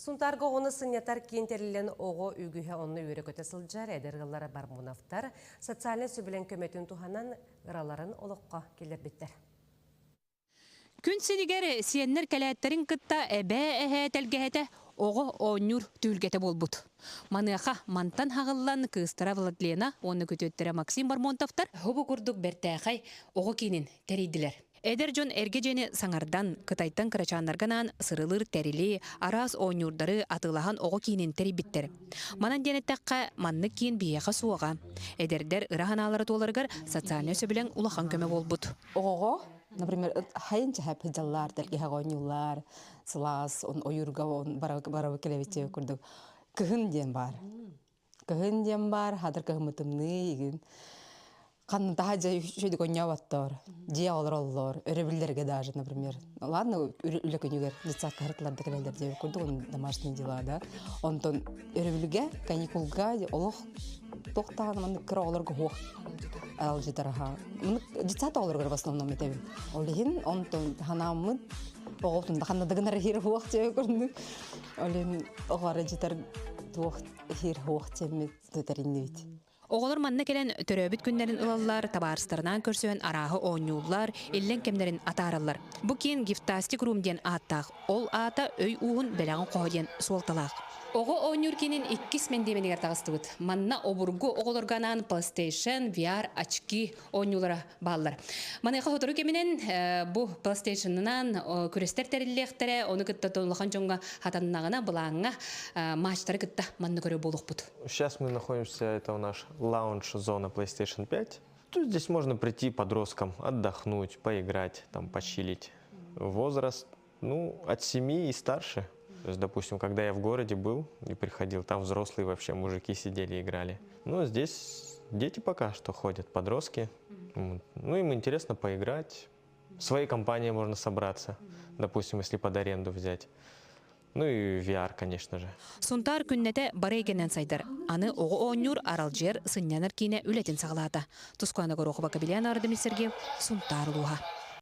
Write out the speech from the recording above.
Сунтарга оны сынятар кентерилен оғы үгіге оны үйрекөте сылжар әдергілері бар мұнафтар, социален сөбілен көметін туханан ұраларын олыққа келер біттер. Күн сенігер сиеннер кәләттерін кытта әбә әхә тәлгәһәтә оғы оңюр түлгеті болбут. Маныаха мантан хағылан кыстыра Владлена, оны көтөттері Максим Бармонтовтар, хобы күрдік бәртәқай оғы кейінін тәрейділер. Эдер жон эргежени саңардан кытайттан кырачаннарганан сырылыр тәрили арас оңюрдары атылахан оғы кейінін тәрейбіттер. Манан денеттаққа манны кейін бияға суаға. Эдердер ыраханалары толаргар социальный сөбілен улахан көмі болбут. Оғы, например, хайынча хәпіджалар, тәргеға оңюлар, сылас, ойырға барабы келевече көрдік. Кығын ден бар. Кығын ден бар, хадыр кығымытымны егін. Қанын таға жай шөйдік оңя баттар. Жия олар, өребілдерге даже, например. Ладно, үлі көнігер, детсатқа ғыртыларды келелер деп көрдік, оның домашний дела, да. Онтон өребілге, каникулға, олық тоқтаған, маңды кіра оларға хоқ. Ал жетараға. Детсат оларға в основном етебін. Олығын, онтон ханамын, оғылтында қандадығынар хир хоқ деп көрдік. Олығын оғары жетар хир хоқ деп төтәрінді бейт. Оғылар манна келен төрөбіт күннерін ылалар, табарыстарынан көрсөен арағы оңюлар, еллен кемдерін атаралар. Бұ кейін гифтастик румден аттақ, ол ата өй уғын бәләғын қоғаден суалталақ. Оғы оңюркенін 2 мендеменігер тағыстығыд. Манна обургу оғылырганан PlayStation, VR, очки оңюлара баллар. Манайқа хотыру кемінен бұ PlayStation-нан көрестер тәріллектері, оны күтті тоңлақан жоңға хатаннағына бұлаңға матчтары күтті манны көрі болуқ бұд. Сейчас мы находимся, это у нас лаунж-зона PlayStation 5. Тут здесь можно прийти подросткам, отдохнуть, поиграть, там, почилить. Возраст, от 7 и старше. То есть, допустим, когда я в городе был и приходил, там взрослые вообще мужики сидели и играли. Здесь дети пока что ходят, подростки. Им интересно поиграть. В своей компании можно собраться, допустим, если под аренду взять. И VR, конечно же. Сунтар күннете бары екенен сайдар. Аны оғы оңюр аралжер сыннянар кейіне үлетін сағылата. Тускуаны көрі оқыба кабелиян арды Сунтар луға.